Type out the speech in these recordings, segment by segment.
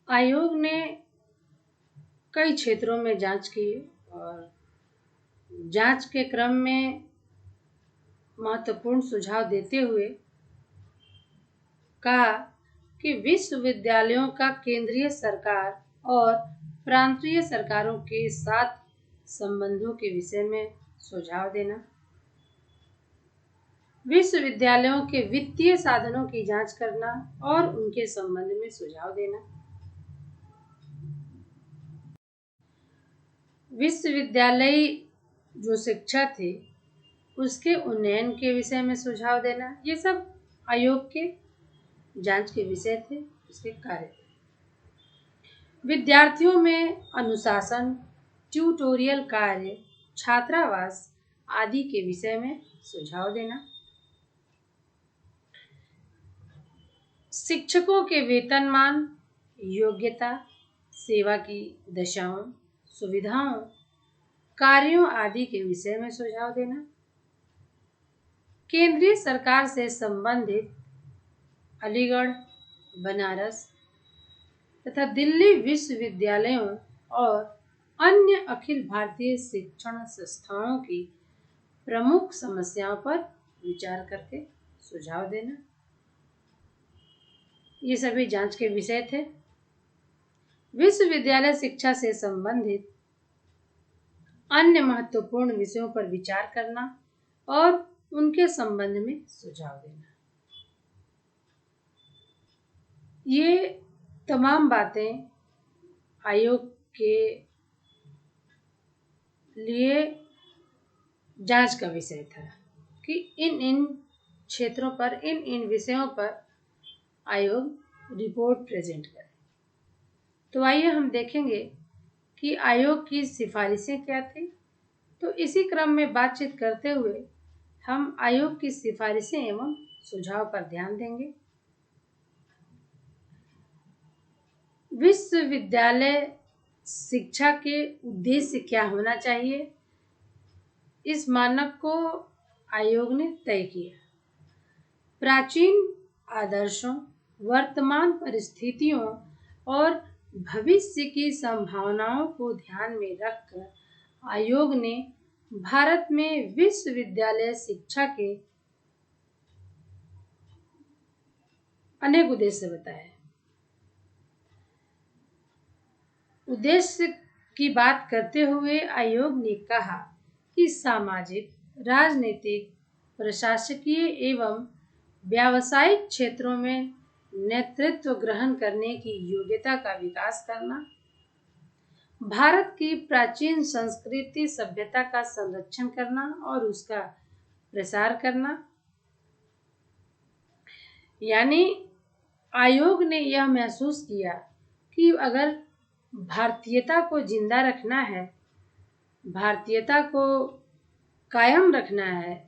आयोग ने कई क्षेत्रों में जांच की और जांच के क्रम में महत्वपूर्ण सुझाव देते हुए कहा कि विश्वविद्यालयों का केंद्रीय सरकार और प्रांतीय सरकारों के साथ संबंधों के विषय में सुझाव देना, विश्वविद्यालयों के वित्तीय साधनों की जांच करना और उनके संबंध में सुझाव देना, विश्वविद्यालय जो शिक्षा थी उसके उन्नयन के विषय में सुझाव देना, ये सब आयोग के जांच के विषय थे, उसके कार्य थे। विद्यार्थियों में अनुशासन, ट्यूटोरियल कार्य, छात्रावास आदि के विषय में सुझाव देना, शिक्षकों के वेतनमान, योग्यता, सेवा की दशाओं, सुविधाओं, कार्यों आदि के विषय में सुझाव देना, केंद्रीय सरकार से संबंधित अलीगढ़, बनारस तथा दिल्ली विश्वविद्यालयों और अन्य अखिल भारतीय शिक्षण संस्थाओं की प्रमुख समस्याओं पर विचार करके सुझाव देना, ये सभी जांच के विषय थे। विश्वविद्यालय शिक्षा से संबंधित अन्य महत्वपूर्ण विषयों पर विचार करना और उनके संबंध में सुझाव देना, ये तमाम बातें आयोग के लिए जांच का विषय था कि इन इन क्षेत्रों पर, इन इन विषयों पर आयोग रिपोर्ट प्रेजेंट करे। तो आइए हम देखेंगे कि आयोग की सिफारिशें क्या थी। तो इसी क्रम में बातचीत करते हुए हम आयोग की सिफारिशें एवं सुझाव पर ध्यान देंगे। विश्वविद्यालय शिक्षा के उद्देश्य क्या होना चाहिए, इस मानक को आयोग ने तय किया। प्राचीन आदर्शों, वर्तमान परिस्थितियों और भविष्य की संभावनाओं को ध्यान में रखकर आयोग ने भारत में विश्वविद्यालय शिक्षा के अनेक उद्देश्य बताए। उद्देश्य की बात करते हुए आयोग ने कहा कि सामाजिक, राजनीतिक, प्रशासकीय एवं व्यावसायिक क्षेत्रों में नेतृत्व ग्रहण करने की योग्यता का विकास करना, भारत की प्राचीन संस्कृति सभ्यता का संरक्षण करना और उसका प्रसार करना। यानी आयोग ने यह महसूस किया कि अगर भारतीयता को जिंदा रखना है, भारतीयता को कायम रखना है,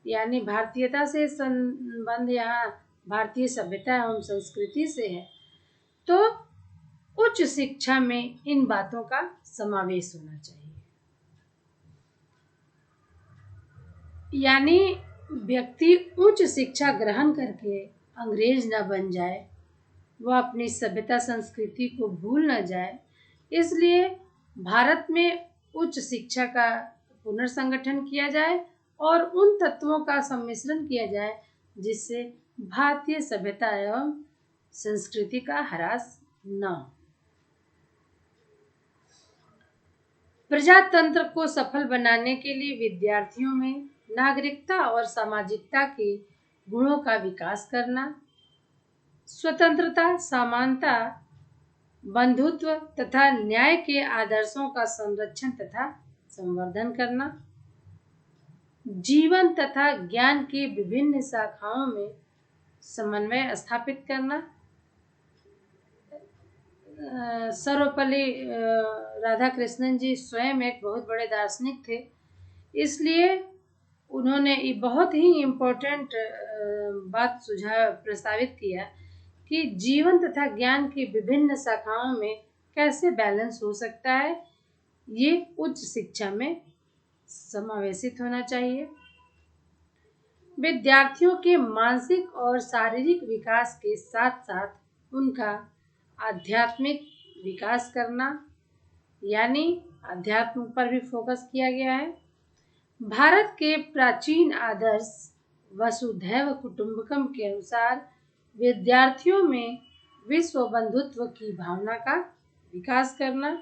यानी भारतीयता से संबंध यहाँ भारतीय सभ्यता एवं संस्कृति से है, तो उच्च शिक्षा में इन बातों का समावेश होना चाहिए। यानी व्यक्ति उच्च शिक्षा ग्रहण करके अंग्रेज न बन जाए, वह अपनी सभ्यता संस्कृति को भूल न जाए, इसलिए भारत में उच्च शिक्षा का पुनर्संगठन किया जाए और उन तत्वों का सम्मिश्रण किया जाए जिससे भारतीय सभ्यता एवं संस्कृति का ह्रास न हो। प्रजातंत्र को सफल बनाने के लिए विद्यार्थियों में नागरिकता और सामाजिकता के गुणों का विकास करना, स्वतंत्रता, समानता, बंधुत्व तथा न्याय के आदर्शों का संरक्षण तथा संवर्धन करना, जीवन तथा ज्ञान की विभिन्न शाखाओं में समन्वय स्थापित करना। सर्वपल्ली राधाकृष्णन जी स्वयं एक बहुत बड़े दार्शनिक थे, इसलिए उन्होंने ये बहुत ही इम्पोर्टेंट बात सुझाव प्रस्तावित किया कि जीवन तथा ज्ञान की विभिन्न शाखाओं में कैसे बैलेंस हो सकता है, ये उच्च शिक्षा में समावेशित होना चाहिए। विद्यार्थियों के मानसिक और शारीरिक विकास के साथ साथ उनका आध्यात्मिक विकास करना, यानी अध्यात्म पर भी फोकस किया गया है। भारत के प्राचीन आदर्श वसुधैव कुटुंबकम के अनुसार विद्यार्थियों में विश्व बंधुत्व की भावना का विकास करना।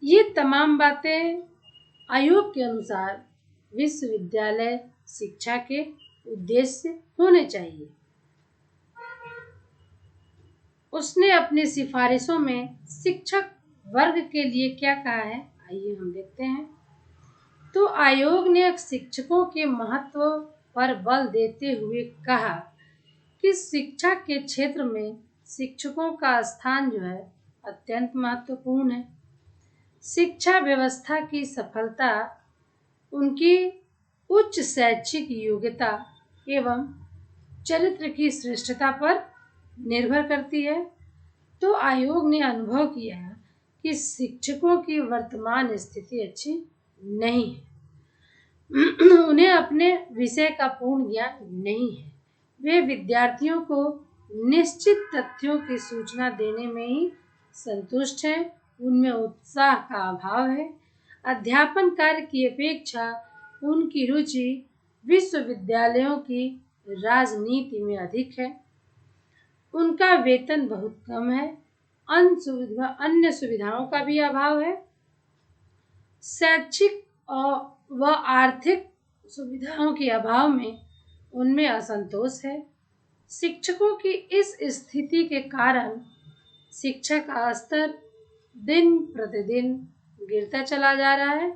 ये तमाम बातें आयोग के अनुसार विश्वविद्यालय शिक्षा के उद्देश्य होने चाहिए। उसने अपनी सिफारिशों में शिक्षक वर्ग के लिए क्या कहा है, आइए हम देखते हैं। तो आयोग ने शिक्षकों के महत्व पर बल देते हुए कहा कि शिक्षा के क्षेत्र में शिक्षकों का स्थान जो है अत्यंत महत्वपूर्ण है। शिक्षा व्यवस्था की सफलता उनकी उच्च शैक्षिक योग्यता एवं चरित्र की श्रेष्ठता पर निर्भर करती है। तो आयोग ने अनुभव किया कि शिक्षकों की वर्तमान स्थिति अच्छी नहीं है। उन्हें अपने विषय का पूर्ण ज्ञान नहीं है। वे विद्यार्थियों को निश्चित तथ्यों की सूचना देने में ही संतुष्ट हैं। उनमें उत्साह का अभाव है। अध्यापन कार्य की अपेक्षा उनकी रुचि विश्वविद्यालयों की राजनीति में अधिक है। उनका वेतन बहुत कम है। अन्य सुविधाओं का भी अभाव है। शैक्षिक व आर्थिक सुविधाओं के अभाव में उनमें असंतोष है। शिक्षकों की इस स्थिति के कारण शिक्षा का स्तर दिन प्रतिदिन गिरता चला जा रहा है।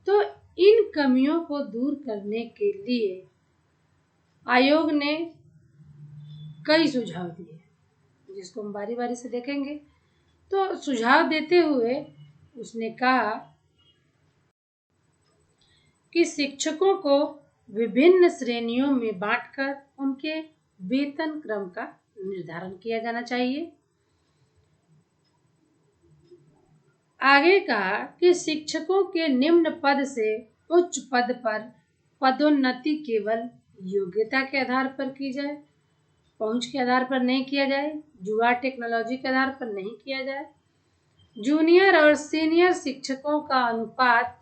तो इन कमियों को दूर करने के लिए आयोग ने कई सुझाव दिए, जिसको हम बारी बारी से देखेंगे। तो सुझाव देते हुए उसने कहा कि शिक्षकों को विभिन्न श्रेणियों में बांटकर उनके वेतन क्रम का निर्धारण किया जाना चाहिए। आगे कहा कि शिक्षकों के निम्न पद से उच्च पद पर पदोन्नति केवल योग्यता के आधार पर की जाए, पहुंच के आधार पर नहीं किया जाए, जुगाड़ टेक्नोलॉजी के आधार पर नहीं किया जाए। जूनियर और सीनियर शिक्षकों का अनुपात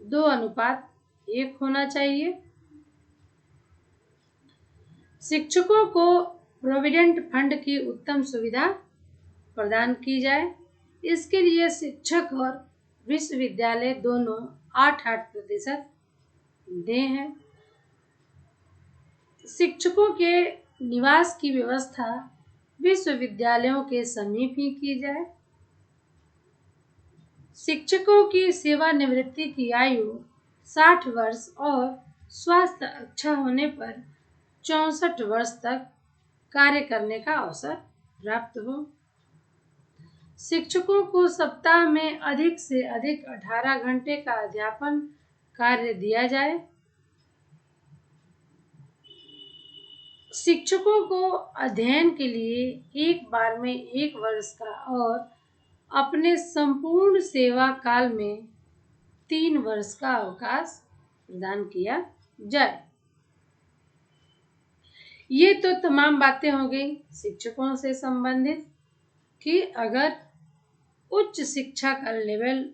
2:1 होना चाहिए। शिक्षकों को प्रोविडेंट फंड की उत्तम सुविधा प्रदान की जाए। इसके लिए शिक्षक और विश्वविद्यालय दोनों 8% दें हैं। शिक्षकों के निवास की व्यवस्था विश्वविद्यालयों के समीप ही की जाए। शिक्षकों की सेवानिवृत्ति की आयु 60 वर्ष और स्वास्थ्य अच्छा होने पर 64 वर्ष तक कार्य करने का अवसर प्राप्त हो। शिक्षकों को सप्ताह में अधिक से अधिक 18 घंटे का अध्यापन कार्य दिया जाए। शिक्षकों को अध्ययन के लिए एक बार में 1 वर्ष का और अपने संपूर्ण सेवा काल में 3 वर्ष का अवकाश प्रदान किया जाए। ये तो तमाम बातें हो गई शिक्षकों से संबंधित कि अगर उच्च शिक्षा का लेवल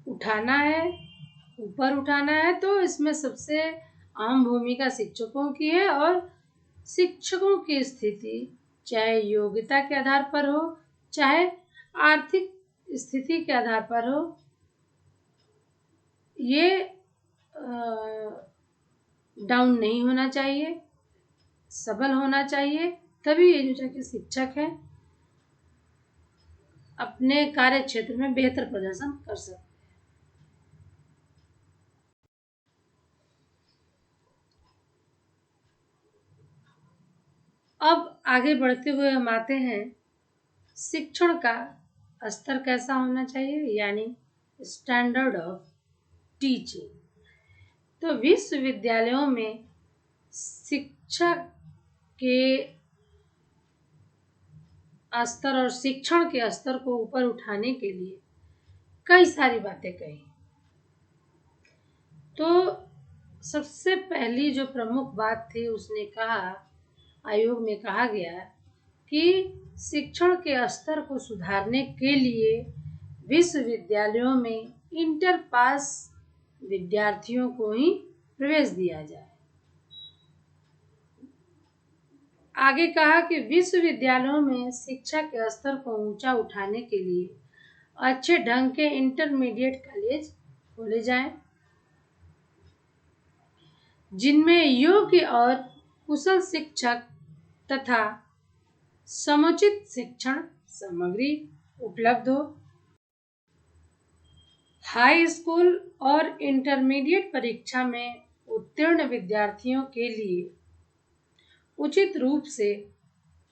उठाना है, ऊपर उठाना है, तो इसमें सबसे अहम भूमिका शिक्षकों की है। और शिक्षकों की स्थिति चाहे योग्यता के आधार पर हो, चाहे आर्थिक स्थिति के आधार पर हो, ये डाउन नहीं होना चाहिए, सबल होना चाहिए। तभी ये जो कि शिक्षक है अपने कार्य क्षेत्र में बेहतर प्रदर्शन कर सकते हैं। अब आगे बढ़ते हुए हम आते हैं शिक्षण का स्तर कैसा होना चाहिए, यानी स्टैंडर्ड ऑफ टीचिंग। तो विश्वविद्यालयों में शिक्षा के स्तर और शिक्षण के स्तर को ऊपर उठाने के लिए कई सारी बातें कही। तो सबसे पहली जो प्रमुख बात थी, उसने कहा आयोग में कहा गया कि शिक्षण के स्तर को सुधारने के लिए विश्वविद्यालयों में इंटर पास विद्यार्थियों को ही प्रवेश दिया जाए। आगे कहा कि विश्वविद्यालयों में शिक्षा के स्तर को ऊंचा उठाने के लिए अच्छे ढंग के इंटरमीडिएट कॉलेज खोले जाएं, जिनमें योग्य और कुशल शिक्षक तथा समुचित शिक्षण सामग्री उपलब्ध हो। हाई स्कूल और इंटरमीडिएट परीक्षा में उत्तीर्ण विद्यार्थियों के लिए उचित रूप से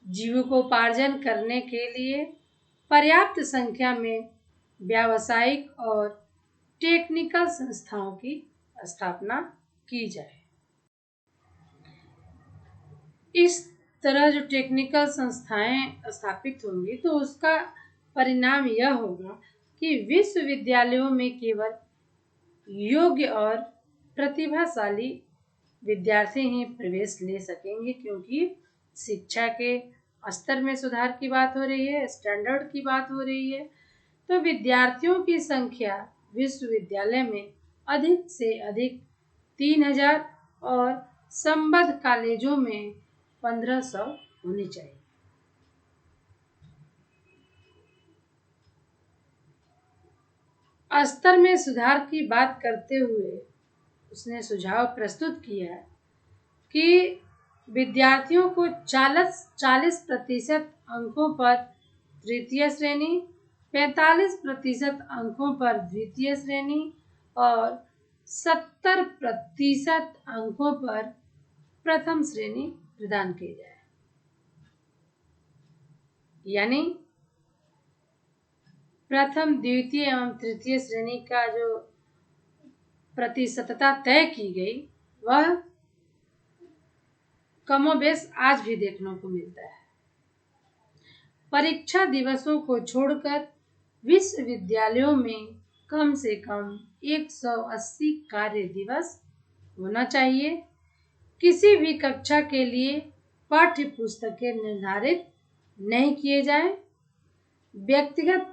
जीविकोपार्जन करने के लिए पर्याप्त संख्या में व्यावसायिक और टेक्निकल संस्थाओं की स्थापना की जाए। इस तरह जो टेक्निकल संस्थाएं स्थापित होंगी तो उसका परिणाम यह होगा कि विश्वविद्यालयों में केवल योग्य और प्रतिभाशाली विद्यार्थी ही प्रवेश ले सकेंगे, क्योंकि शिक्षा के स्तर में सुधार की बात हो रही है, स्टैंडर्ड की बात हो रही है। तो विद्यार्थियों की संख्या विश्वविद्यालय में अधिक से अधिक 3000 और संबद्ध कॉलेजों में 1500 होनी चाहिए। स्तर में सुधार की बात करते हुए उसने सुझाव प्रस्तुत किया कि विद्यार्थियों को 40% अंकों पर तृतीय श्रेणी, 45% अंकों पर द्वितीय श्रेणी और 70% अंकों पर प्रथम श्रेणी प्रदान की जाए। यानी प्रथम, द्वितीय एवं तृतीय श्रेणी का जो प्रतिशतता तय की गई वह कमोबेश आज भी देखने को मिलता है। परीक्षा दिवसों को छोड़कर विश्वविद्यालयों में कम से कम 180 कार्य दिवस होना चाहिए। किसी भी कक्षा के लिए पाठ्य पुस्तकें निर्धारित नहीं किए जाएं। व्यक्तिगत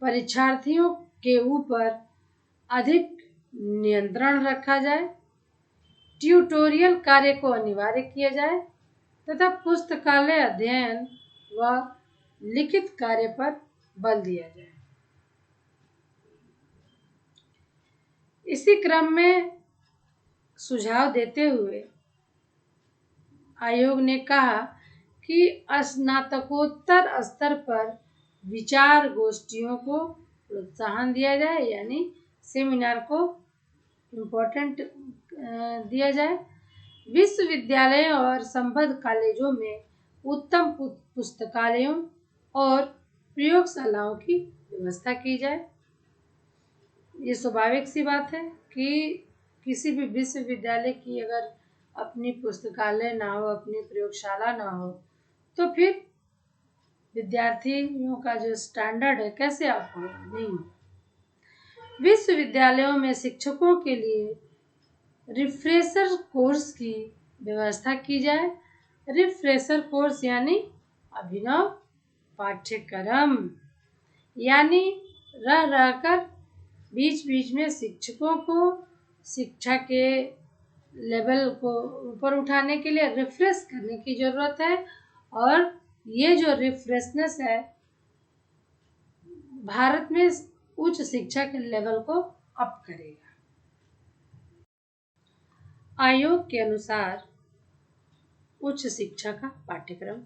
परीक्षार्थियों के ऊपर अधिक नियंत्रण रखा जाए। ट्यूटोरियल कार्य को अनिवार्य किया जाए तथा पुस्तकालय अध्ययन व लिखित कार्य पर बल दिया जाए। इसी क्रम में सुझाव देते हुए आयोग ने कहा कि स्नातकोत्तर स्तर पर विचार गोष्ठियों को प्रोत्साहन दिया जाए, यानी सेमिनार को इम्पोर्टेंट दिया जाए। विश्वविद्यालय और संबद्ध कॉलेजों में उत्तम पुस्तकालयों और प्रयोगशालाओं की व्यवस्था की जाए। ये स्वाभाविक सी बात है कि किसी भी विश्वविद्यालय की अगर अपनी पुस्तकालय ना हो, अपनी प्रयोगशाला ना हो, तो फिर विद्यार्थियों का जो स्टैंडर्ड है कैसे आप होगा, नहीं होगा। विश्वविद्यालयों में शिक्षकों के लिए रिफ्रेशर कोर्स की व्यवस्था की जाए। रिफ्रेशर कोर्स यानी अभिनव पाठ्यक्रम, यानी रह रहकर बीच बीच में शिक्षकों को शिक्षा के लेवल को ऊपर उठाने के लिए रिफ्रेश करने की ज़रूरत है। और ये जो रिफ्रेशनेस है भारत में उच्च शिक्षा के लेवल को अप करेगा। आयोग के अनुसार उच्च शिक्षा का पाठ्यक्रम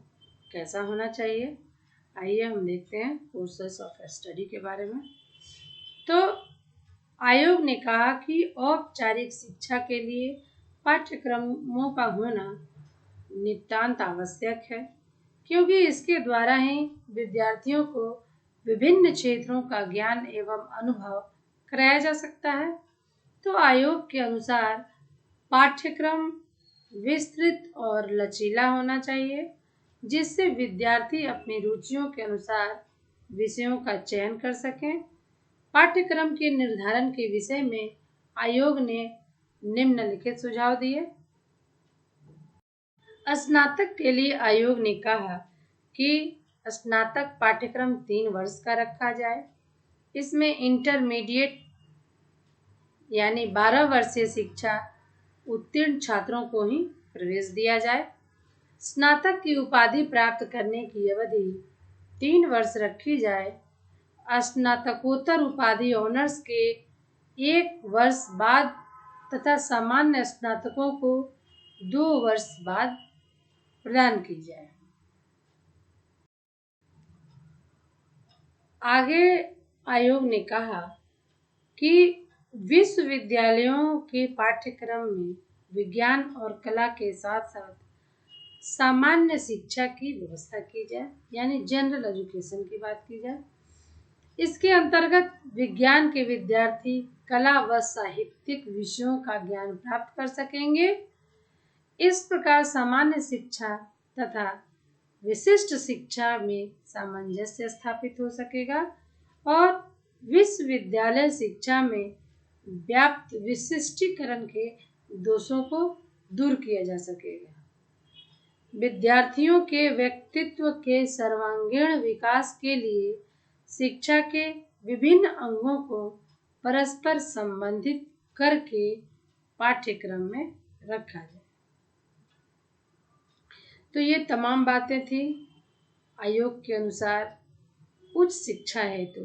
कैसा होना चाहिए, आइए हम देखते हैं कोर्सेस ऑफ स्टडी के बारे में। तो आयोग ने कहा कि औपचारिक शिक्षा के लिए पाठ्यक्रमों का होना नितांत आवश्यक है, क्योंकि इसके द्वारा ही विद्यार्थियों को विभिन्न क्षेत्रों का ज्ञान एवं अनुभव कराया जा सकता है। तो आयोग के अनुसार पाठ्यक्रम विस्तृत और लचीला होना चाहिए, जिससे विद्यार्थी अपनी रुचियों के अनुसार विषयों का चयन कर सकें। पाठ्यक्रम के निर्धारण के विषय में आयोग ने निम्नलिखित सुझाव दिए। स्नातक के लिए आयोग ने कहा कि स्नातक पाठ्यक्रम 3 वर्ष का रखा जाए। इसमें इंटरमीडिएट यानी 12 वर्षीय शिक्षा उत्तीर्ण छात्रों को ही प्रवेश दिया जाए। स्नातक की उपाधि प्राप्त करने की अवधि 3 वर्ष रखी जाए। स्नातकोत्तर उपाधि ऑनर्स के 1 वर्ष बाद तथा सामान्य स्नातकों को 2 वर्ष बाद प्रदान की जाए। आगे आयोग ने कहा कि विश्वविद्यालयों के पाठ्यक्रम में विज्ञान और कला के साथ साथ सामान्य शिक्षा की व्यवस्था की जाए, यानी जनरल एजुकेशन की बात की जाए। इसके अंतर्गत विज्ञान के विद्यार्थी कला व साहित्यिक विषयों का ज्ञान प्राप्त कर सकेंगे। इस प्रकार सामान्य शिक्षा तथा विशिष्ट शिक्षा में सामंजस्य स्थापित हो सकेगा और विश्वविद्यालय शिक्षा में व्याप्त विशिष्टीकरण के दोषों को दूर किया जा सकेगा। विद्यार्थियों के व्यक्तित्व के सर्वांगीण विकास के लिए शिक्षा के विभिन्न अंगों को परस्पर संबंधित करके पाठ्यक्रम में रखा जाए। तो ये तमाम बातें थी आयोग के अनुसार उच्च शिक्षा हेतु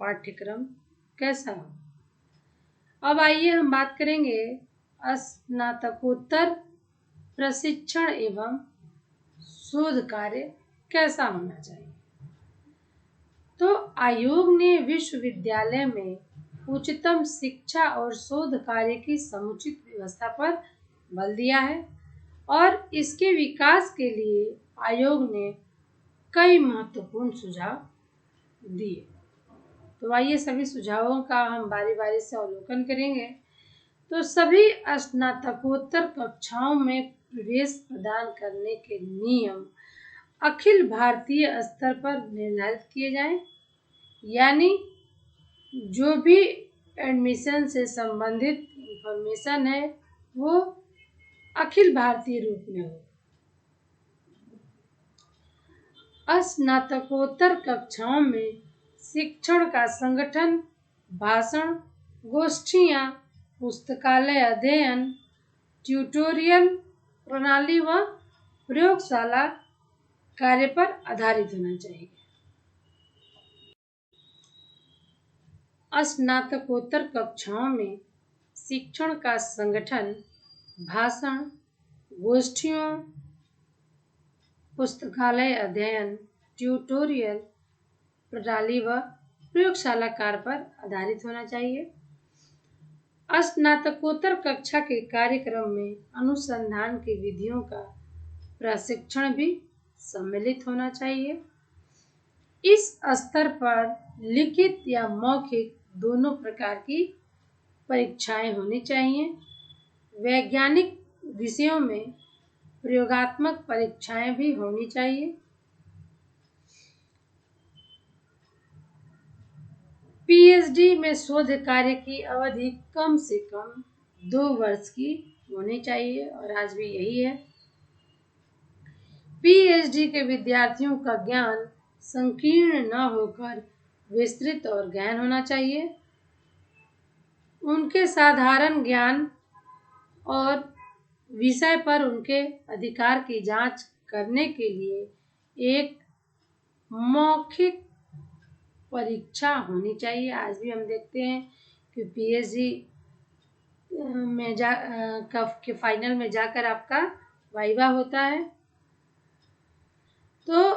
पाठ्यक्रम कैसा हो। अब आइए हम बात करेंगे स्नातकोत्तर प्रशिक्षण एवं शोध कार्य कैसा होना चाहिए। तो आयोग ने विश्वविद्यालय में उच्चतम शिक्षा और शोध कार्य की समुचित व्यवस्था पर बल दिया है और इसके विकास के लिए आयोग ने कई महत्वपूर्ण सुझाव दिए। तो आइए सभी सुझावों का हम बारी बारी से अवलोकन करेंगे। तो सभी स्नातकोत्तर कक्षाओं में प्रवेश प्रदान करने के नियम अखिल भारतीय स्तर पर निर्धारित किए जाएं, यानी जो भी एडमिशन से संबंधित इंफॉर्मेशन है वो अखिल भारतीय रूप में हो। स्नातकोत्तर कक्षाओं में शिक्षण का संगठन, भाषण, गोष्ठियां, पुस्तकालय अध्ययन, ट्यूटोरियल प्रणाली व प्रयोगशाला कार्य पर आधारित होना चाहिए। स्नातकोत्तर कक्षाओं में शिक्षण का संगठन, भाषण, गोष्ठियों, पुस्तकालय अध्ययन, ट्यूटोरियल प्रणाली व प्रयोगशाला कार्य पर आधारित होना चाहिए। स्नातकोत्तर कक्षा के कार्यक्रम में अनुसंधान की विधियों का प्रशिक्षण भी सम्मिलित होना चाहिए। इस स्तर पर लिखित या मौखिक दोनों प्रकार की परीक्षाएं होनी चाहिए। वैज्ञानिक विषयों में प्रयोगात्मक परीक्षाएं भी होनी चाहिए। पीएचडी में शोध कार्य की अवधि कम से कम 2 वर्ष की होनी चाहिए और आज भी यही है। पीएचडी के विद्यार्थियों का ज्ञान संकीर्ण न होकर विस्तृत और गहन होना चाहिए। उनके साधारण ज्ञान और विषय पर उनके अधिकार की जांच करने के लिए एक मौखिक परीक्षा होनी चाहिए। आज भी हम देखते हैं कि पीएचडी में के फाइनल में जाकर आपका वाइवा होता है। तो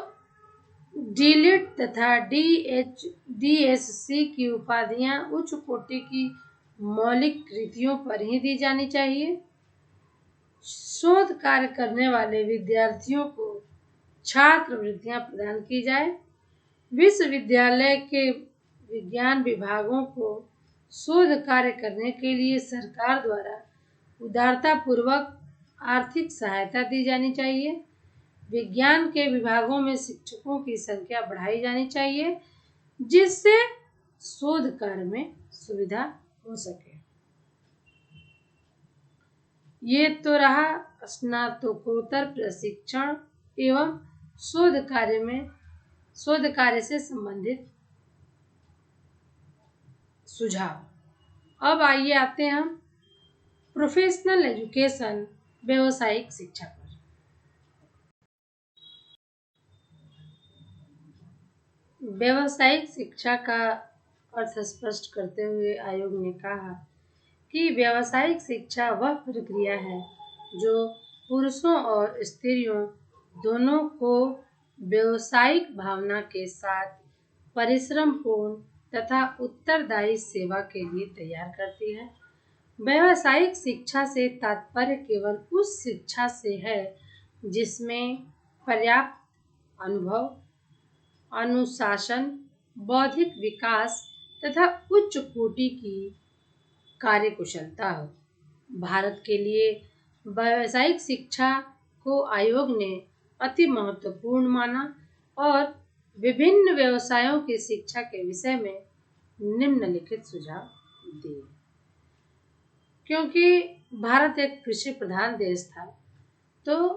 डीलिट तथा डीएससी की उपाधियां उच्च कोटि की मौलिक कृतियों पर ही दी जानी चाहिए। शोध कार्य करने वाले विद्यार्थियों को छात्रवृत्तियां प्रदान की जाए। विश्वविद्यालय के विज्ञान विभागों को शोध कार्य करने के लिए सरकार द्वारा उदारतापूर्वक आर्थिक सहायता दी जानी चाहिए। विज्ञान के विभागों में शिक्षकों की संख्या बढ़ाई जानी चाहिए जिससे शोध कार्य में सुविधा हो सके। ये तो रहा स्नातकोत्तर प्रशिक्षण एवं शोध कार्य से संबंधित सुझाव। अब आइए आते हैं हम प्रोफेशनल एजुकेशन, व्यावसायिक शिक्षा पर। व्यावसायिक शिक्षा का अर्थ स्पष्ट करते हुए आयोग ने कहा कि व्यावसायिक शिक्षा वह प्रक्रिया है जो पुरुषों और स्त्रियों दोनों को व्यावसायिक भावना के साथ परिश्रमपूर्ण तथा उत्तरदायी सेवा के लिए तैयार करती है। व्यावसायिक शिक्षा से तात्पर्य केवल उस शिक्षा से है जिसमें पर्याप्त अनुभव, अनुशासन, बौद्धिक विकास तथा उच्च कोटि की कार्यकुशलता हो। भारत के लिए व्यावसायिक शिक्षा को आयोग ने अति महत्वपूर्ण माना और विभिन्न व्यवसायों की शिक्षा के विषय में निम्नलिखित सुझाव दिए। क्योंकि भारत एक कृषि प्रधान देश था, तो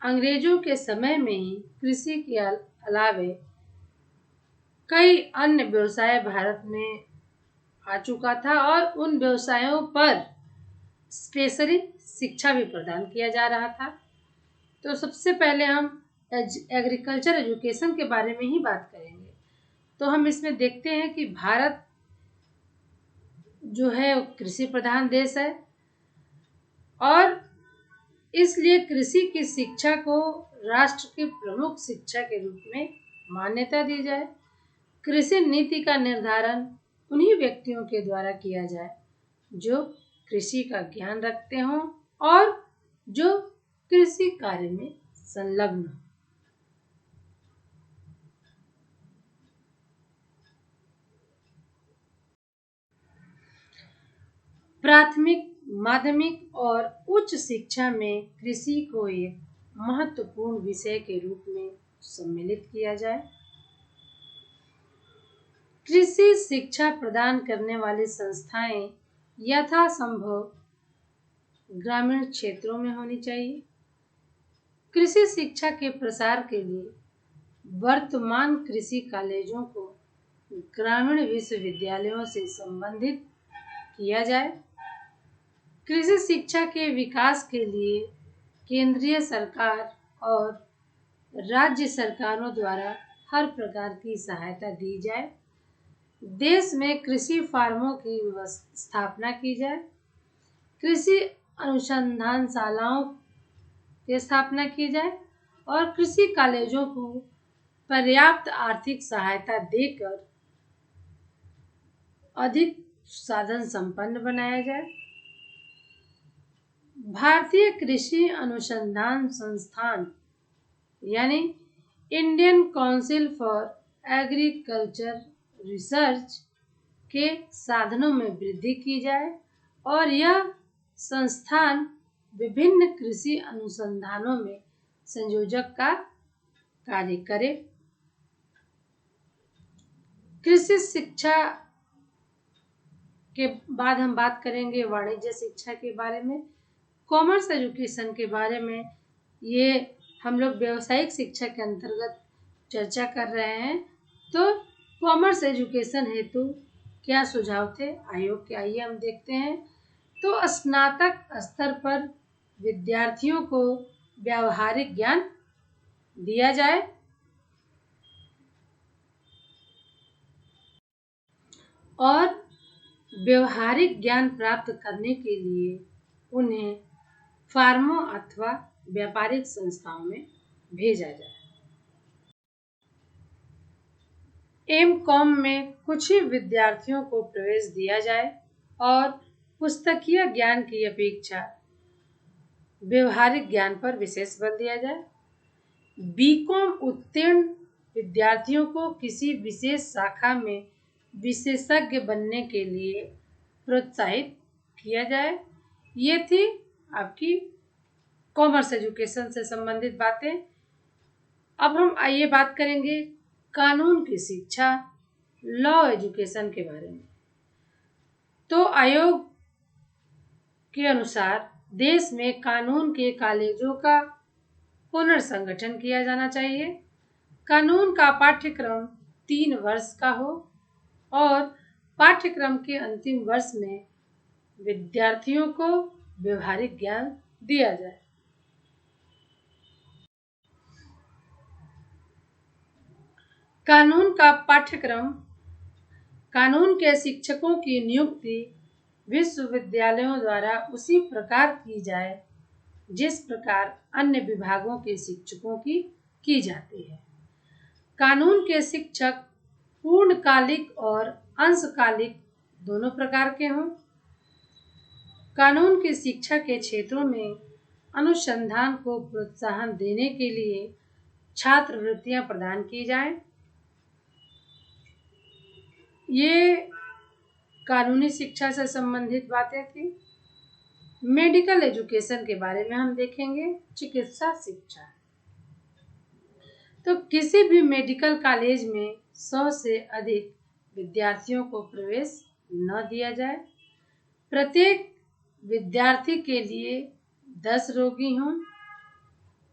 अंग्रेजों के समय में ही कृषि के अलावे कई अन्य व्यवसाय भारत में आ चुका था और उन व्यवसायों पर स्पेशली शिक्षा भी प्रदान किया जा रहा था। तो सबसे पहले हम एग्रीकल्चर एजुकेशन के बारे में ही बात करेंगे। तो हम इसमें देखते हैं कि भारत जो है कृषि प्रधान देश है और इसलिए कृषि की शिक्षा को राष्ट्र की प्रमुख शिक्षा के रूप में मान्यता दी जाए। कृषि नीति का निर्धारण उन्हीं व्यक्तियों के द्वारा किया जाए जो कृषि का ज्ञान रखते हों और जो कृषि कार्य में संलग्न हों। प्राथमिक, माध्यमिक और उच्च शिक्षा में कृषि को एक महत्वपूर्ण विषय के रूप में सम्मिलित किया जाए। कृषि शिक्षा प्रदान करने वाली संस्थाएं यथासंभव ग्रामीण क्षेत्रों में होनी चाहिए। कृषि शिक्षा के प्रसार के लिए वर्तमान कृषि कॉलेजों को ग्रामीण विश्वविद्यालयों से संबंधित किया जाए। कृषि शिक्षा के विकास के लिए केंद्रीय सरकार और राज्य सरकारों द्वारा हर प्रकार की सहायता दी जाए। देश में कृषि फार्मों की स्थापना की जाए। कृषि अनुसंधानशालाओं की स्थापना की जाए और कृषि कॉलेजों को पर्याप्त आर्थिक सहायता देकर अधिक साधन संपन्न बनाया जाए। भारतीय कृषि अनुसंधान संस्थान यानी Indian council for agriculture research के साधनों में वृद्धि की जाए और यह संस्थान विभिन्न कृषि अनुसंधानों में संयोजक का कार्य करे। कृषि शिक्षा के बाद हम बात करेंगे वाणिज्य शिक्षा के बारे में, कॉमर्स एजुकेशन के बारे में। ये हम लोग व्यावसायिक शिक्षा के अंतर्गत चर्चा कर रहे हैं। तो कॉमर्स एजुकेशन हेतु क्या सुझाव थे आयोग के, आइए हम देखते हैं। तो स्नातक स्तर पर विद्यार्थियों को व्यावहारिक ज्ञान दिया जाए और व्यावहारिक ज्ञान प्राप्त करने के लिए उन्हें फार्मों अथवा व्यापारिक संस्थाओं में भेजा जाए। एम.कॉम में कुछ ही विद्यार्थियों को प्रवेश दिया जाए और पुस्तकीय ज्ञान की अपेक्षा व्यवहारिक ज्ञान पर विशेष बल दिया जाए। बी.कॉम उत्तीर्ण विद्यार्थियों को किसी विशेष शाखा में विशेषज्ञ बनने के लिए प्रोत्साहित किया जाए। ये थी आपकी कॉमर्स एजुकेशन से संबंधित बातें। अब हम आइए बात करेंगे कानून की शिक्षा, लॉ एजुकेशन के बारे में। तो आयोग के अनुसार देश में कानून के कॉलेजों का पुनर्संगठन किया जाना चाहिए। कानून का पाठ्यक्रम 3 वर्ष का हो और पाठ्यक्रम के अंतिम वर्ष में विद्यार्थियों को व्यवहारिक ज्ञान दिया जाए। कानून का पाठ्यक्रम। कानून के शिक्षकों की नियुक्ति विश्वविद्यालयों द्वारा उसी प्रकार की जाए जिस प्रकार अन्य विभागों के शिक्षकों की जाती है। कानून के शिक्षक पूर्णकालिक और अंशकालिक दोनों प्रकार के हों। कानून की शिक्षा के क्षेत्रों में अनुसंधान को प्रोत्साहन देने के लिए छात्रवृत्तियां प्रदान की जाएं। ये कानूनी शिक्षा से संबंधित बातें थी। मेडिकल एजुकेशन के बारे में हम देखेंगे, चिकित्सा शिक्षा। तो किसी भी मेडिकल कॉलेज में 100 से अधिक विद्यार्थियों को प्रवेश न दिया जाए। प्रत्येक विद्यार्थी के लिए 10 रोगी हों।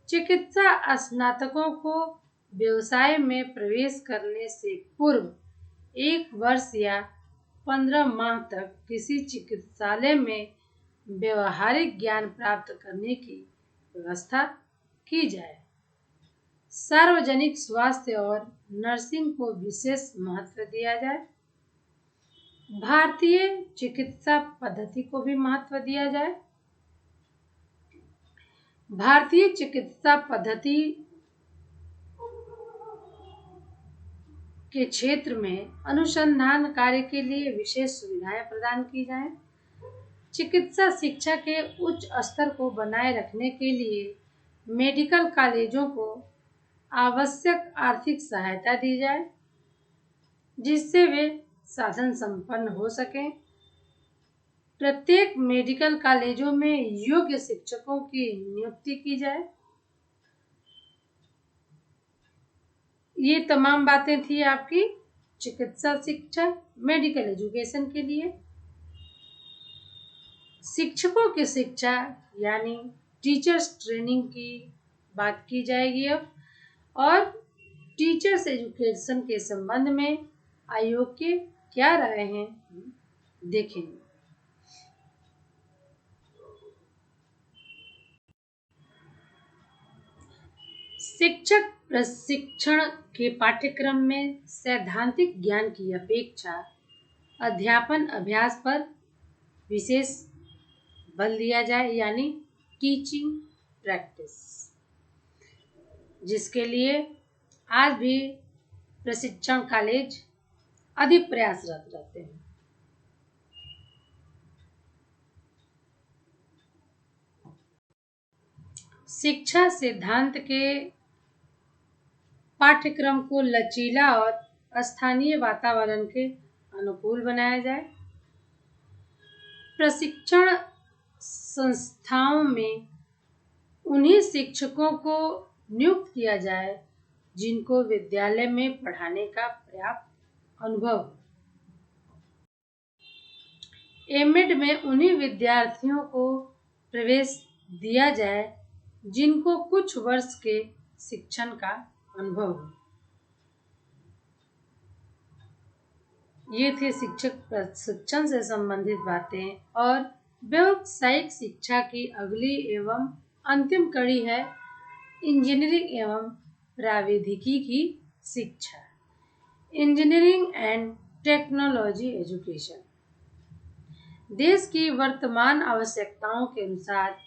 चिकित्सा स्नातकों को व्यवसाय में प्रवेश करने से पूर्व 1 वर्ष या 15 माह तक किसी चिकित्सालय में व्यवहारिक ज्ञान प्राप्त करने की व्यवस्था की जाए। सार्वजनिक स्वास्थ्य और नर्सिंग को विशेष महत्व दिया जाए। भारतीय चिकित्सा पद्धति को भी महत्व दिया जाए। भारतीय चिकित्सा पद्धति के क्षेत्र में अनुसंधान कार्य के लिए विशेष सुविधाएं प्रदान की जाएं। चिकित्सा शिक्षा के उच्च स्तर को बनाए रखने के लिए मेडिकल कॉलेजों को आवश्यक आर्थिक सहायता दी जाए जिससे वे साधन संपन्न हो सकें। प्रत्येक मेडिकल कॉलेजों में योग्य शिक्षकों की नियुक्ति की जाए। ये तमाम बातें थी आपकी चिकित्सा शिक्षा, मेडिकल एजुकेशन के लिए। शिक्षकों की शिक्षा यानी टीचर्स ट्रेनिंग की बात की जाएगी अब, और टीचर्स एजुकेशन के संबंध में आयोग के क्या राय हैं देखेंगे। शिक्षक प्रशिक्षण के पाठ्यक्रम में सैद्धांतिक ज्ञान की अपेक्षा अध्यापन अभ्यास पर विशेष बल दिया जाए, यानी टीचिंग प्रैक्टिस, जिसके लिए आज भी प्रशिक्षण कॉलेज अधिक प्रयासरत रहते हैं। शिक्षा सिद्धांत के पाठ्यक्रम को लचीला और स्थानीय वातावरण के अनुकूल बनाया जाए। प्रशिक्षण संस्थाओं में उन्हीं शिक्षकों को नियुक्त किया जाए जिनको विद्यालय में पढ़ाने का पर्याप्त अनुभव। एमएड में उन्हीं विद्यार्थियों को प्रवेश दिया जाए जिनको कुछ वर्ष के शिक्षण का अनुभव हो। ये थे शिक्षक प्रशिक्षण से संबंधित बातें। और व्यावसायिक शिक्षा की अगली एवं अंतिम कड़ी है इंजीनियरिंग एवं प्रौद्योगिकी की शिक्षा, इंजीनियरिंग एंड टेक्नोलॉजी एजुकेशन। देश की वर्तमान आवश्यकताओं के अनुसार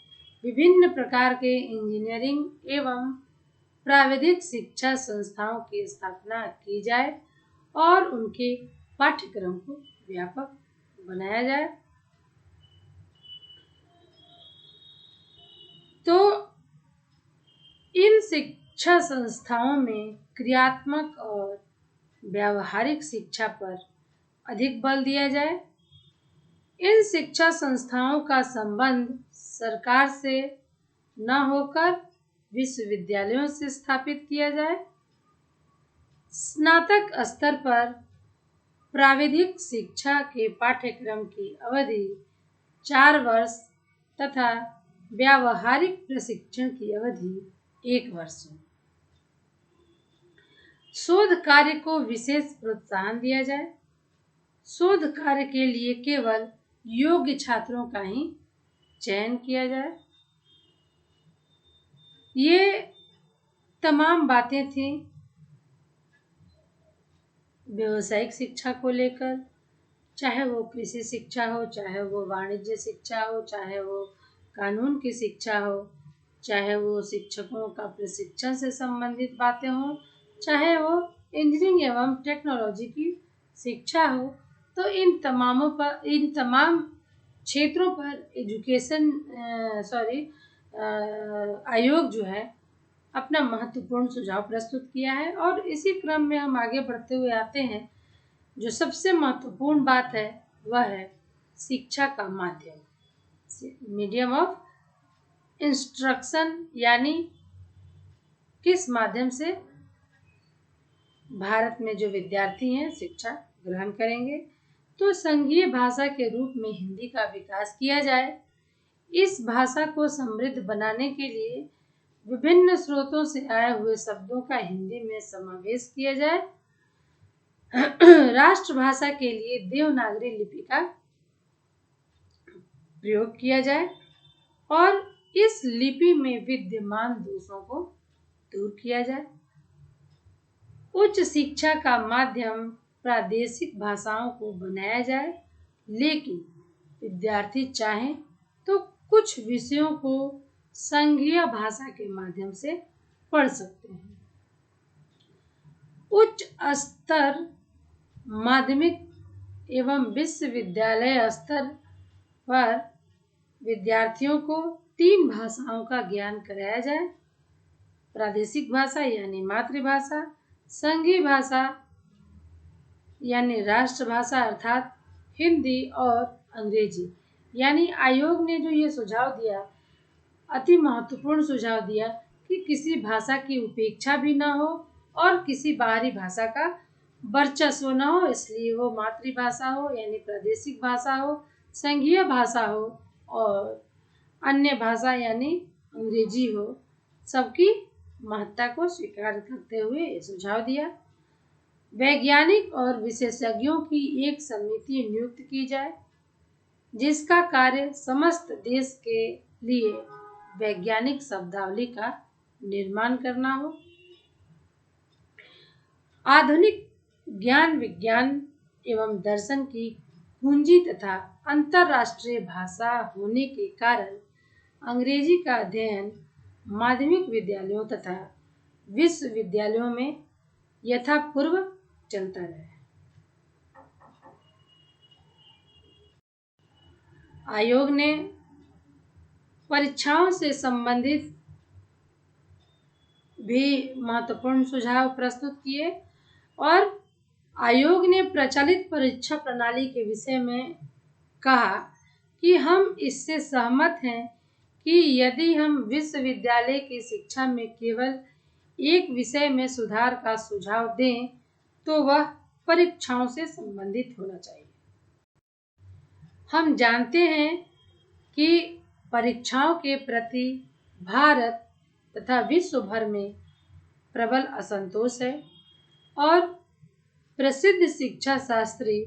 विभिन्न प्रकार के इंजीनियरिंग एवं प्राविधिक शिक्षा संस्थाओं की स्थापना की जाए और उनके पाठ्यक्रम को व्यापक बनाया जाए। तो इन शिक्षा संस्थाओं में क्रियात्मक और व्यावहारिक शिक्षा पर अधिक बल दिया जाए। इन शिक्षा संस्थाओं का संबंध सरकार से न होकर विश्वविद्यालयों से स्थापित किया जाए। स्नातक स्तर पर प्राविधिक शिक्षा के पाठ्यक्रम की अवधि 4 वर्ष तथा व्यावहारिक प्रशिक्षण की अवधि 1 वर्ष हो। शोध कार्य को विशेष प्रोत्साहन दिया जाए। शोध कार्य के लिए केवल योग्य छात्रों का ही चयन किया जाए। ये तमाम बातें थी व्यावसायिक शिक्षा को लेकर, चाहे वो कृषि शिक्षा हो, चाहे वो वाणिज्य शिक्षा हो, चाहे वो कानून की शिक्षा हो, चाहे वो शिक्षकों का प्रशिक्षण से संबंधित बातें हों, चाहे वो इंजीनियरिंग एवं टेक्नोलॉजी की शिक्षा हो। तो इन तमाम क्षेत्रों पर आयोग जो है अपना महत्वपूर्ण सुझाव प्रस्तुत किया है। और इसी क्रम में हम आगे बढ़ते हुए आते हैं, जो सबसे महत्वपूर्ण बात है वह है शिक्षा का माध्यम, मीडियम ऑफ इंस्ट्रक्शन, यानी किस माध्यम से भारत में जो विद्यार्थी हैं शिक्षा ग्रहण करेंगे। तो संघीय भाषा के रूप में हिंदी का विकास किया जाए। इस भाषा को समृद्ध बनाने के लिए विभिन्न स्रोतों से आए हुए शब्दों का हिंदी में समावेश किया जाए। राष्ट्रभाषा के लिए देवनागरी लिपि का प्रयोग किया जाए और इस लिपि में विद्यमान दोषों को दूर किया जाए। उच्च शिक्षा का माध्यम प्रादेशिक भाषाओं को बनाया जाए, लेकिन विद्यार्थी चाहें तो कुछ विषयों को संघीय भाषा के माध्यम से पढ़ सकते हैं। उच्च स्तर माध्यमिक एवं विश्वविद्यालय स्तर पर विद्यार्थियों को 3 भाषाओं का ज्ञान कराया जाए। प्रादेशिक भाषा यानी मातृभाषा, संघीय भाषा यानी राष्ट्रभाषा अर्थात हिंदी, और अंग्रेजी। यानी आयोग ने जो ये सुझाव दिया, अति महत्वपूर्ण सुझाव दिया कि किसी भाषा की उपेक्षा भी ना हो और किसी बाहरी भाषा का वर्चस्व न हो, इसलिए वो मातृभाषा हो यानी प्रादेशिक भाषा हो, संघीय भाषा हो और अन्य भाषा यानी अंग्रेजी हो, सबकी महत्ता को स्वीकार करते हुए ये सुझाव दिया। वैज्ञानिक और विशेषज्ञों की एक समिति नियुक्त की जाए, जिसका कार्य समस्त देश के लिए वैज्ञानिक शब्दावली का निर्माण करना हो। आधुनिक ज्ञान विज्ञान एवं दर्शन की कुंजी तथा अंतर्राष्ट्रीय भाषा होने के कारण अंग्रेजी का अध्ययन माध्यमिक विद्यालयों तथा विश्वविद्यालयों में यथापूर्व चलता रहे। आयोग ने परीक्षाओं से संबंधित भी महत्वपूर्ण सुझाव प्रस्तुत किए और आयोग ने प्रचलित परीक्षा प्रणाली के विषय में कहा कि हम इससे सहमत हैं कि यदि हम विश्वविद्यालय की शिक्षा में केवल एक विषय में सुधार का सुझाव दें तो वह परीक्षाओं से संबंधित होना चाहिए। हम जानते हैं कि परीक्षाओं के प्रति भारत तथा विश्व भर में प्रबल असंतोष है और प्रसिद्ध शिक्षा शास्त्री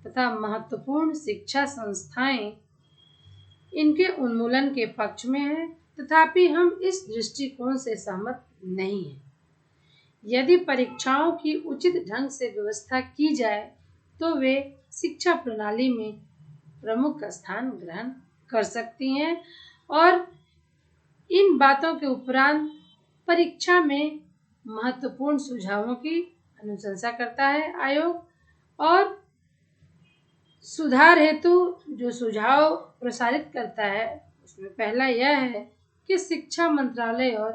तथा महत्वपूर्ण शिक्षा संस्थाएं इनके उन्मूलन के पक्ष में हैं, तथापि हम इस दृष्टिकोण से सहमत नहीं हैं। यदि परीक्षाओं की उचित ढंग से व्यवस्था की जाए तो वे शिक्षा प्रणाली में प्रमुख स्थान ग्रहण कर सकती हैं और इन बातों के उपरांत परीक्षा में महत्वपूर्ण सुझावों की अनुशंसा करता है आयोग और सुधार हेतु जो सुझाव प्रसारित करता है उसमें पहला यह है कि शिक्षा मंत्रालय और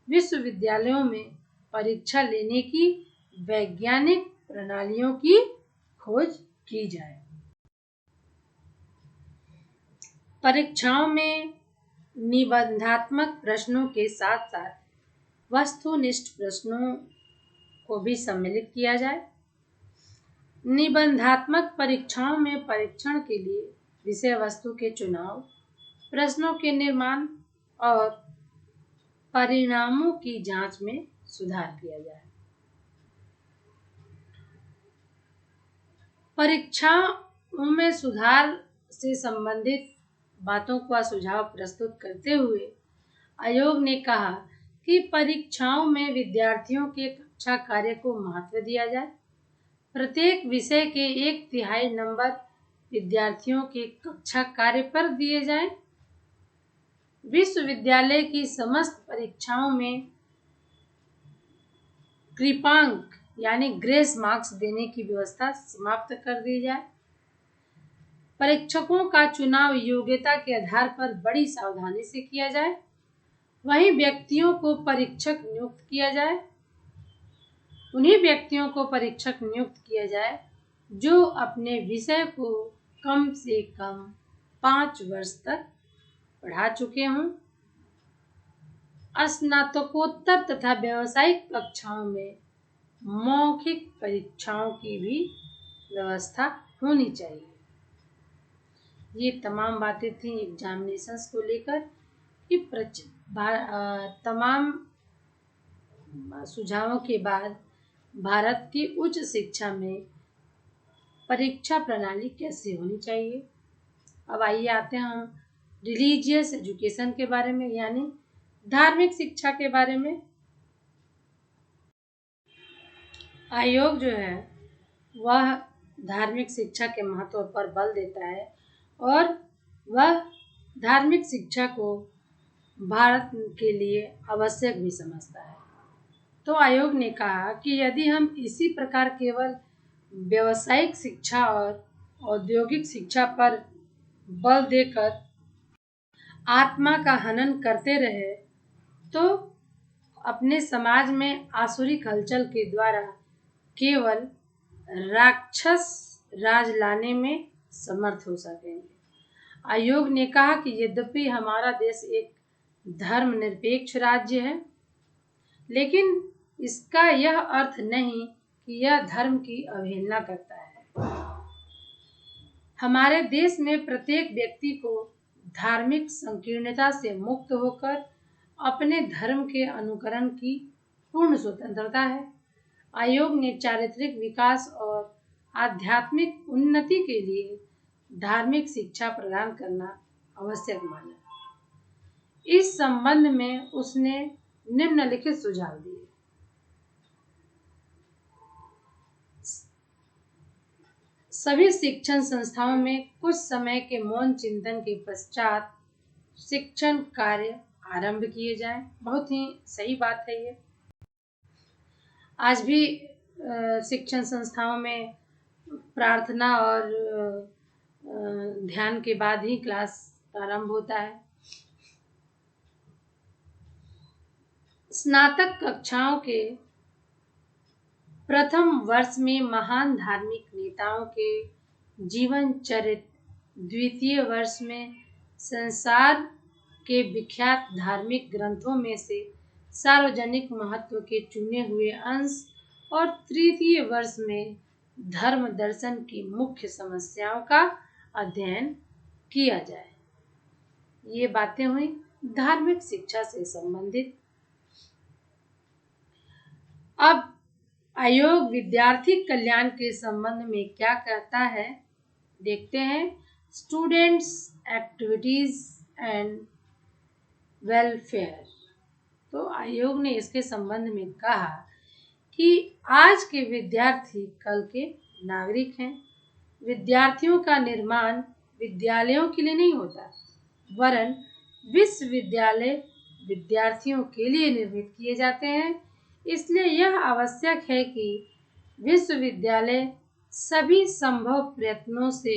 विश्वविद्यालयों में परीक्षा लेने की वैज्ञानिक प्रणालियों की खोज की जाए। परीक्षाओं में निबंधात्मक प्रश्नों के साथ साथ वस्तुनिष्ठ प्रश्नों को भी सम्मिलित किया जाए। निबंधात्मक परीक्षाओं में परीक्षण के लिए विषय वस्तु के चुनाव, प्रश्नों के निर्माण और परिणामों की जांच में सुधार किया जाए। परीक्षाओं में सुधार से संबंधित बातों का सुझाव प्रस्तुत करते हुए आयोग ने कहा कि परीक्षाओं में विद्यार्थियों के कक्षा कार्य को महत्व दिया जाए। प्रत्येक विषय के 1/3 नंबर विद्यार्थियों के कक्षा कार्य पर दिए जाएं। विश्वविद्यालय की समस्त परीक्षाओं में कृपांक यानी ग्रेस मार्क्स देने की व्यवस्था समाप्त कर दी जाए। परीक्षकों का चुनाव योग्यता के आधार पर बड़ी सावधानी से किया जाए। वहीं व्यक्तियों को परीक्षक नियुक्त किया जाए उन्हीं व्यक्तियों को परीक्षक नियुक्त किया जाए जो अपने विषय को कम से कम 5 वर्ष तक पढ़ा चुके हों। स्नातकोत्तर तथा व्यावसायिक कक्षाओं में मौखिक परीक्षाओं की भी व्यवस्था होनी चाहिए। ये तमाम बातें थी एग्जामिनेशंस को लेकर कि तमाम सुझावों के बाद भारत की उच्च शिक्षा में परीक्षा प्रणाली कैसे होनी चाहिए। अब आइए आते हैं हम रिलीजियस एजुकेशन के बारे में यानी धार्मिक शिक्षा के बारे में। आयोग जो है वह धार्मिक शिक्षा के महत्व पर बल देता है और वह धार्मिक शिक्षा को भारत के लिए आवश्यक भी समझता है। तो आयोग ने कहा कि यदि हम इसी प्रकार केवल व्यावसायिक शिक्षा और औद्योगिक शिक्षा पर बल देकर आत्मा का हनन करते रहे तो अपने समाज में आसुरिक हलचल के द्वारा केवल राक्षस राज लाने में समर्थ हो सकेंगे। आयोग ने कहा कि यद्यपि हमारा देश एक धर्मनिरपेक्ष राज्य है लेकिन इसका यह अर्थ नहीं कि यह धर्म की अवहेलना करता है। हमारे देश में प्रत्येक व्यक्ति को धार्मिक संकीर्णता से मुक्त होकर अपने धर्म के अनुकरण की पूर्ण स्वतंत्रता है। आयोग ने चारित्रिक विकास और आध्यात्मिक उन्नति के लिए धार्मिक शिक्षा प्रदान करना आवश्यक माना। इस संबंध में उसने निम्नलिखित सुझाव दिए। सभी शिक्षण संस्थाओं में कुछ समय के मौन चिंतन के पश्चात शिक्षण कार्य आरंभ किए जाएं। बहुत ही सही बात है ये। आज भी शिक्षण संस्थाओं में प्रार्थना और ध्यान के बाद ही क्लास आरंभ होता है। स्नातक कक्षाओं के प्रथम वर्ष में महान धार्मिक नेताओं के जीवन चरित्र, द्वितीय वर्ष में संसार के विख्यात धार्मिक ग्रंथों में से सार्वजनिक महत्व के चुने हुए अंश और तृतीय वर्ष में धर्म दर्शन की मुख्य समस्याओं का अध्ययन किया जाए। ये बातें हुई धार्मिक शिक्षा से संबंधित। अब आयोग विद्यार्थी कल्याण के संबंध में क्या कहता है देखते हैं। Students activities and welfare. तो आयोग ने इसके संबंध में कहा कि आज के विद्यार्थी कल के नागरिक हैं। विद्यार्थियों का निर्माण विद्यालयों के लिए नहीं होता वरन विश्वविद्यालय विद्यार्थियों के लिए निर्मित किए जाते हैं। इसलिए यह आवश्यक है कि विश्वविद्यालय सभी संभव प्रयत्नों से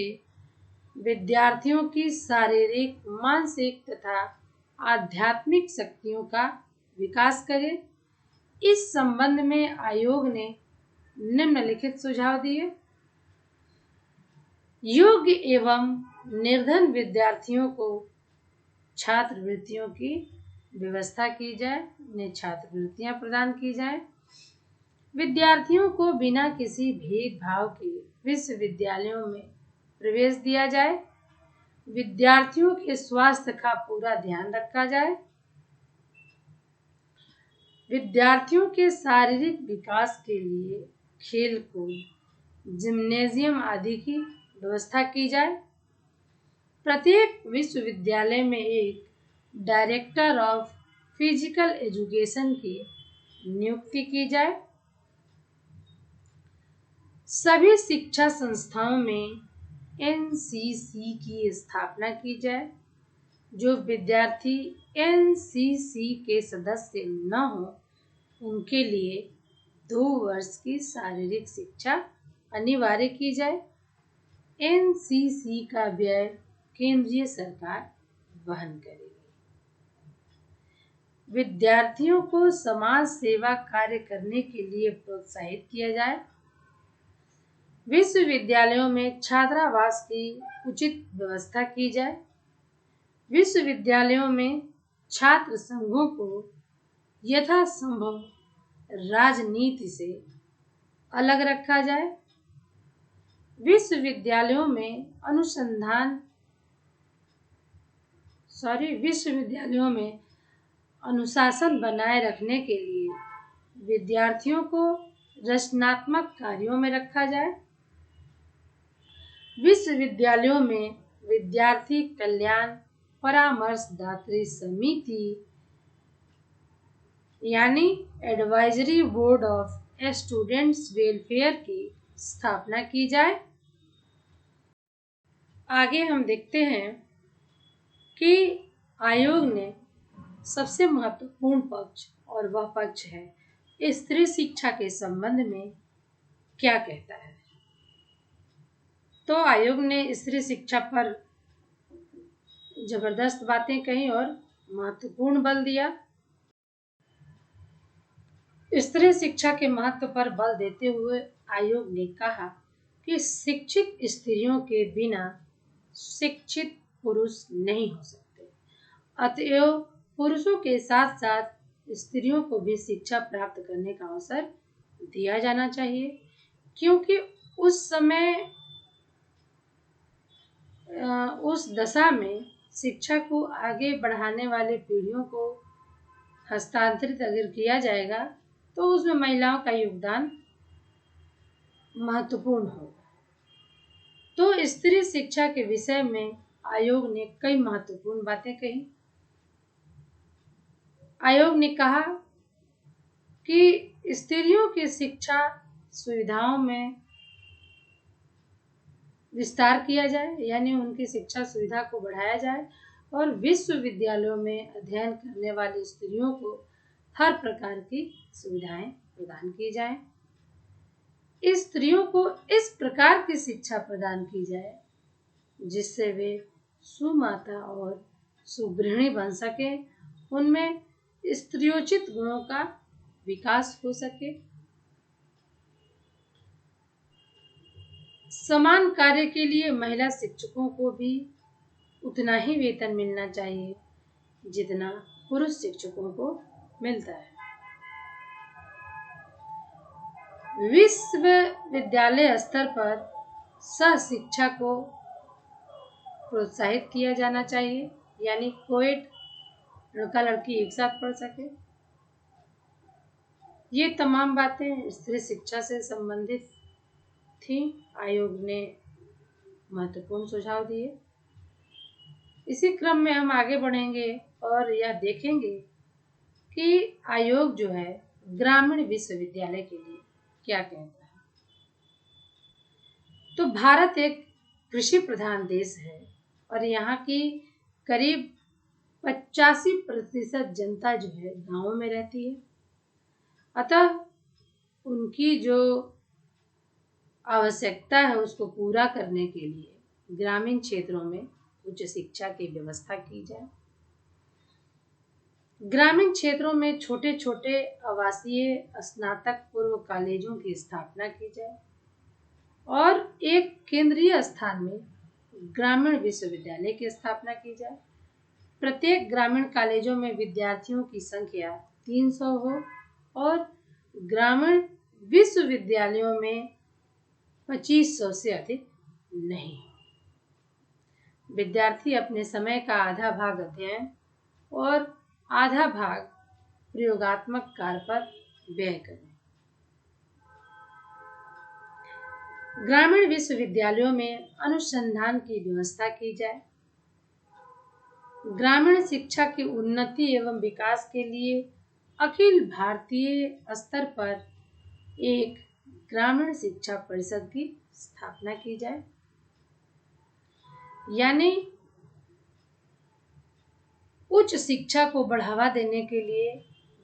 विद्यार्थियों की शारीरिक, मानसिक तथा आध्यात्मिक शक्तियों का विकास करे। इस संबंध में आयोग ने निम्नलिखित सुझाव दिए। योग्य एवं निर्धन विद्यार्थियों को छात्रवृत्तियों की व्यवस्था की जाए, उन्हें छात्रवृत्तियां प्रदान की जाए। विद्यार्थियों को बिना किसी भेदभाव के विश्वविद्यालयों में प्रवेश दिया जाए। विद्यार्थियों के स्वास्थ्य का पूरा ध्यान रखा जाए। विद्यार्थियों के शारीरिक विकास के लिए खेल कूद, जिम्नेजियम आदि की व्यवस्था की जाए। प्रत्येक विश्वविद्यालय में एक डायरेक्टर ऑफ फिजिकल एजुकेशन की नियुक्ति की जाए। सभी शिक्षा संस्थाओं में एनसीसी की स्थापना की जाए। जो विद्यार्थी एनसीसी के सदस्य न हो उनके लिए 2 वर्ष की शारीरिक शिक्षा अनिवार्य की जाए। एनसीसी का व्यय केंद्रीय सरकार वहन करेगी। विद्यार्थियों को समाज सेवा कार्य करने के लिए प्रोत्साहित किया जाए। विश्वविद्यालयों में छात्रावास की उचित व्यवस्था की जाए। विश्वविद्यालयों में छात्र संघों को यथासंभव राजनीति से अलग रखा जाए। विश्वविद्यालयों में अनुशासन बनाए रखने के लिए विद्यार्थियों को रचनात्मक कार्यों में रखा जाए। विश्वविद्यालयों में विद्यार्थी कल्याण परामर्शदात्री समिति यानी advisory board of students welfare की स्थापना की जाए। आगे हम देखते हैं कि आयोग ने सबसे महत्वपूर्ण पक्ष और वह पक्ष है स्त्री शिक्षा के संबंध में क्या कहता है। तो आयोग ने स्त्री शिक्षा पर जबरदस्त बातें कही और महत्वपूर्ण बल दिया। स्त्री शिक्षा के महत्व पर बल देते हुए आयोग ने कहा कि शिक्षित स्त्रियों के बिना शिक्षित पुरुष नहीं हो सकते। अतएव पुरुषों के साथ साथ स्त्रियों को भी शिक्षा प्राप्त करने का अवसर दिया जाना चाहिए, क्योंकि उस समय उस दशा में शिक्षा को आगे बढ़ाने वाले पीढ़ियों को हस्तांतरित अगर किया जाएगा तो उसमें महिलाओं का योगदान महत्वपूर्ण होगा। तो स्त्री शिक्षा के विषय में आयोग ने कई महत्वपूर्ण बातें कही। आयोग ने कहा कि स्त्रियों की शिक्षा सुविधाओं में विस्तार किया जाए, यानी उनकी शिक्षा सुविधा को बढ़ाया जाए और विश्वविद्यालयों में अध्ययन करने वाली स्त्रियों को हर प्रकार की सुविधाएं प्रदान की जाए। इस स्त्रियों को इस प्रकार की शिक्षा प्रदान की जाए जिससे वे सुमाता और सुगृहिणी बन सके, उनमें स्त्रियोचित गुणों का विकास हो सके। समान कार्य के लिए महिला शिक्षकों को भी उतना ही वेतन मिलना चाहिए जितना पुरुष शिक्षकों को मिलता है। विश्वविद्यालय स्तर पर सहशिक्षा को प्रोत्साहित किया जाना चाहिए, यानी कोएड लड़का लड़की एक साथ पढ़ सके। ये तमाम बातें स्त्री शिक्षा से संबंधित थी। आयोग ने महत्वपूर्ण सुझाव दिए। इसी क्रम में हम आगे बढ़ेंगे और यह देखेंगे कि आयोग जो है ग्रामीण विश्वविद्यालय के लिए क्या कहता है। तो भारत एक कृषि प्रधान देश है और यहाँ की करीब 85% जनता जो है गांवों में रहती है। अतः उनकी जो आवश्यकता है उसको पूरा करने के लिए ग्रामीण क्षेत्रों में उच्च शिक्षा की व्यवस्था की जाए। ग्रामीण क्षेत्रों में छोटे छोटे आवासीय स्नातक पूर्व कॉलेजों की स्थापना की जाए और एक केंद्रीय स्थान में ग्रामीण विश्वविद्यालय की स्थापना की जाए। प्रत्येक ग्रामीण कॉलेजों में विद्यार्थियों की संख्या 300 हो और ग्रामीण विश्वविद्यालयों में 2500 से अधिक नहीं। विद्यार्थी अपने समय का आधा भाग अध्ययन और आधा भाग प्रयोगात्मक कार्य पर व्यय करें। ग्रामीण विश्वविद्यालयों में अनुसंधान की व्यवस्था की जाए। ग्रामीण शिक्षा की उन्नति एवं विकास के लिए अखिल भारतीय स्तर पर एक ग्रामीण शिक्षा परिषद की स्थापना की जाए। यानी उच्च शिक्षा को बढ़ावा देने के लिए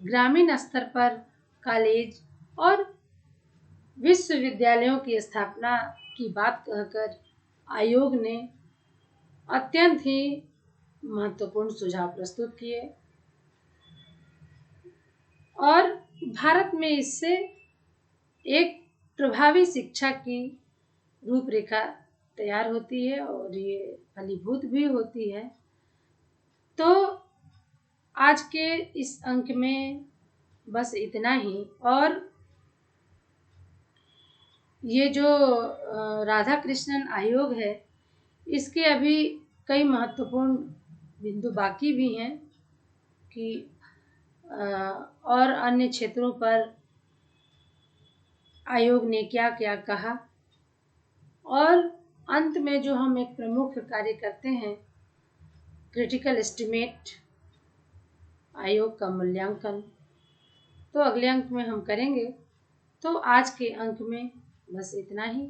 ग्रामीण स्तर पर कॉलेज और विश्वविद्यालयों की स्थापना की बात कहकर आयोग ने अत्यंत ही महत्वपूर्ण सुझाव प्रस्तुत किए और भारत में इससे एक प्रभावी शिक्षा की रूपरेखा तैयार होती है और ये फलीभूत भी होती है। तो आज के इस अंक में बस इतना ही। और ये जो राधा कृष्णन आयोग है, इसके अभी कई महत्वपूर्ण बिंदु बाकी भी हैं कि और अन्य क्षेत्रों पर आयोग ने क्या क्या कहा। और अंत में जो हम एक प्रमुख कार्य करते हैं, क्रिटिकल एस्टिमेट आयोग का मूल्यांकन, तो अगले अंक में हम करेंगे। तो आज के अंक में बस इतना ही।